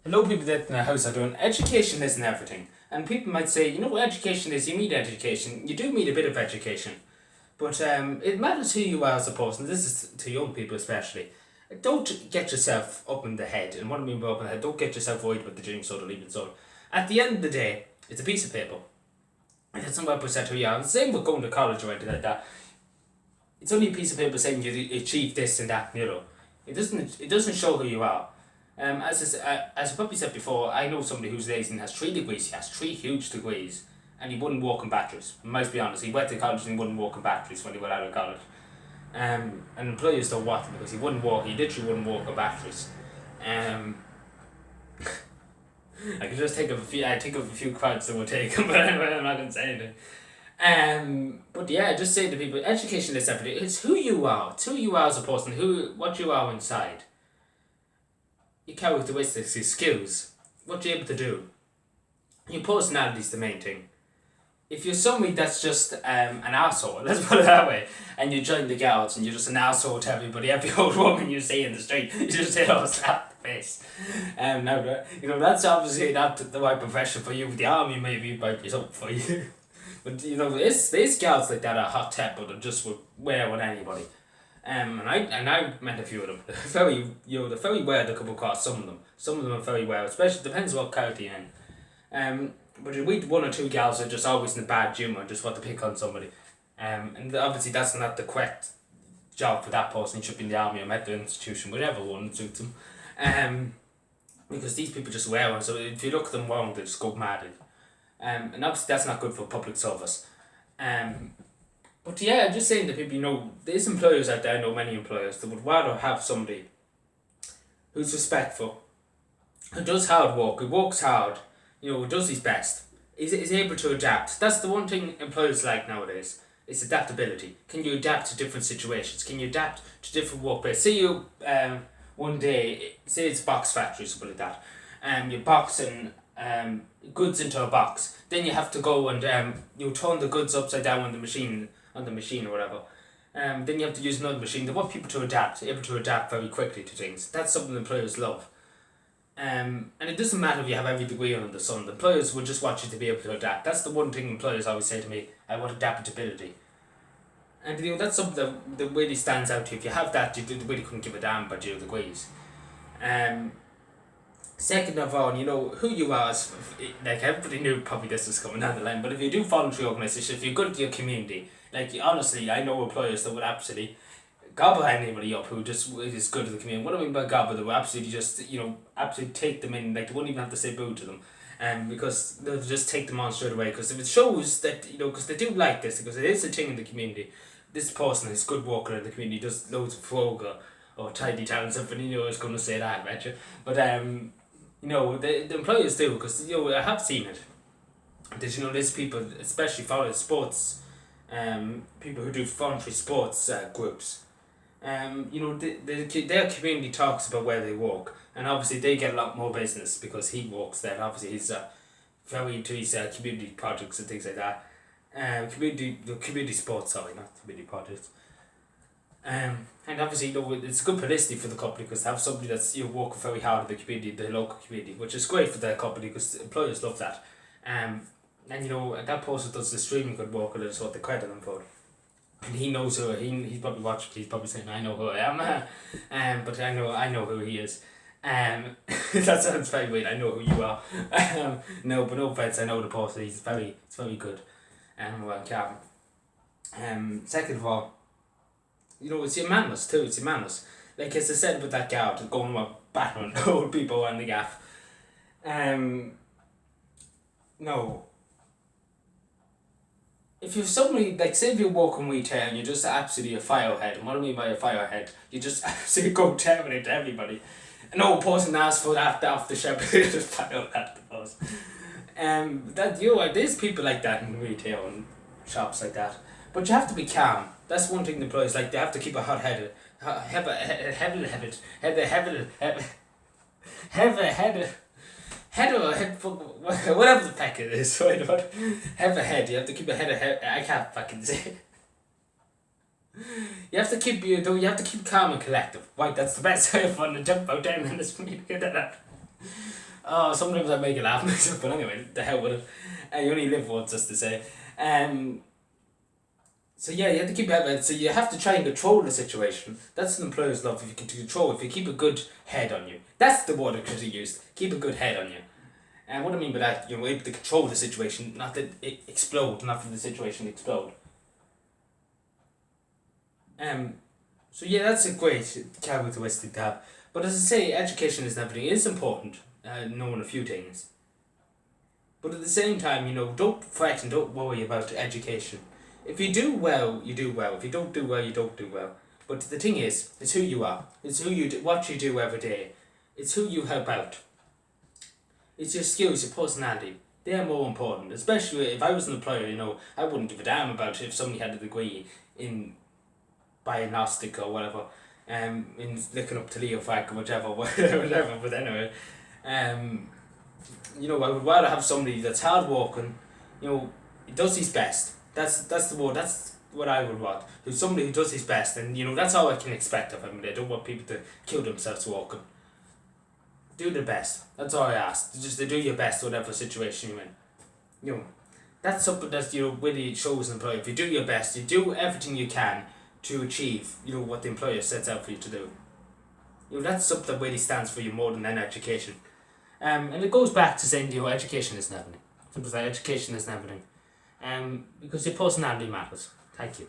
A lot of people that in the house are doing education isn't everything. And people might say, you know what education is, you need education. You do need a bit of education. But it matters who you are as a person. This is to young people especially. Don't get yourself up in the head. And what I mean by up in the head, don't get yourself worried about the dream soul or leaving soul. At the end of the day, it's a piece of paper. And it's not percent who you are. Same with going to college or anything like that. It's only a piece of paper saying you achieved this and that, you know. It doesn't show who you are. As I probably said before, I know somebody who's lazy and has 3 degrees. He has 3 huge degrees, and he wouldn't walk in batteries. I must be honest, he went to college and he wouldn't walk in batteries when he went out of college. And employers don't want him because he literally wouldn't walk in batteries. I could just think of a few quotes that would take him, but I'm not going to say anything. But yeah, just say to people, education is everything. It's who you are. It's who you are as a person, what you are inside. Your characteristics, your skills, what you're able to do. Your personality is the main thing. If you're somebody that's just an arsehole, let's put it that way, and you join the Guards and you're just an arsehole to every old woman you see in the street, you just hit or slap the face. Now, you know, that's obviously not the right profession for you. The army maybe might be something for you. But, you know, these Guards like that are hot-tempered and just would wear on anybody. And I met a few of them. They're very well to come across, some of them. Some of them are very well, especially, depends what character you're in. But you meet 1 or 2 gals that are just always in a bad humour and just want to pick on somebody. And obviously that's not the correct job for that person. He should be in the army or mental institution, whatever one suits him. Because these people just wear one, so if you look at them wrong, they just go mad. And obviously that's not good for public service. But yeah, I'm just saying to people, you know, there's employers out there, I know many employers, that would rather have somebody who's respectful, who does hard work, who works hard, you know, who does his best, is able to adapt. That's the one thing employers like nowadays, is adaptability. Can you adapt to different situations? Can you adapt to different workplaces? Say you, one day, say it's a box factory, something like that, you're boxing goods into a box, then you have to go and you turn the goods upside down on the machine or whatever. Then you have to use another machine. They want people to able to adapt very quickly to things. That's something employers love. And it doesn't matter if you have every degree under the sun. The employers will just want you to be able to adapt. That's the one thing employers always say to me, I want adaptability. And you know, that's something that really stands out to you. If you have that, you really couldn't give a damn about your degrees. Second of all, you know, who you are, like everybody knew probably this was coming down the line, but if you do voluntary organisation, if you're good to your community, like honestly, I know employers that would absolutely gobble anybody up who just is good to the community. What I mean by gobble, they will absolutely just, you know, absolutely take them in, like they wouldn't even have to say boo to them. Because they'll just take them on straight away, because if it shows that, you know, because they do like this, because it is a thing in the community, this person is good worker in the community, does loads of frog or tidy town stuff, and you know I was going to say that, I bet you. But, you know, the employers do, because, you know, I have seen it. That, you know, there's people, especially for sports, people who do voluntary sports groups, you know, their community talks about where they work, and obviously they get a lot more business because he works there. Obviously he's very into his community projects and things like that. Community sports, sorry, not community projects. And obviously, you know, it's good publicity for the company because they have somebody that's, you know, working very hard in the community, the local community, which is great for their company because employers love that. And you know, that person does extremely good work, and that's what they credit them for. And he knows who he's probably watching. He's probably saying, "I know who I am," but I know who he is. That sounds very weird. I know who you are. No, but no offense. I know the person. It's very good. Well, Calvin. Second of all, you know, it's your manners too. It's your manners. Like as I said about that guard going with battering old people on the gaff. No. If you're somebody, like say if you walk in retail and you're just absolutely a firehead, and what I mean by a firehead, you just absolutely go terminate to everybody. An old person asks for that off the shelf, you just fire at the boss. That, you know, there's people like that in retail and shops like that. But you have to be calm. That's one thing the employees like. They have to keep a hot headed, whatever the heck it is. Right? Have a head. You have to keep a head. I can't fucking say it. You have to keep calm and collective. Right, that's the best way of fun to jump out 10 minutes for me to get to that. Oh, sometimes I make it laugh myself, but anyway, the hell with it. You only live once, as to say. So yeah, you have to keep it. So you have to try and control the situation. That's an employer's love. If you can control, if you keep a good head on you, that's the word I could have used. Keep a good head on you. And what I mean by that, you're able to control the situation, not that it explode, not for the situation to explode. So yeah, that's a great characteristic to have. But as I say, education is everything. It is important, knowing a few things. But at the same time, don't fret and don't worry about education. If you do well, you do well. If you don't do well, you don't do well. But the thing is, it's who you are. It's who you do, what you do every day. It's who you help out. It's your skills, your personality. They're more important. Especially if I was an employer, I wouldn't give a damn about if somebody had a degree in diagnostic or whatever, in looking up to Leo Frank or whatever. But anyway, I would rather have somebody that's hardworking, he does his best. That's the word. That's what I would want. Who's somebody who does his best, and that's all I can expect of him. I don't want people to kill themselves working. Do the best. That's all I ask. Just to do your best, whatever situation you're in. That's something that really shows an employer. If you do your best, you do everything you can to achieve what the employer sets out for you to do. That's something that really stands for you more than any education. And it goes back to saying education isn't everything. Simple as that, education isn't everything. Because your personality matters. Thank you.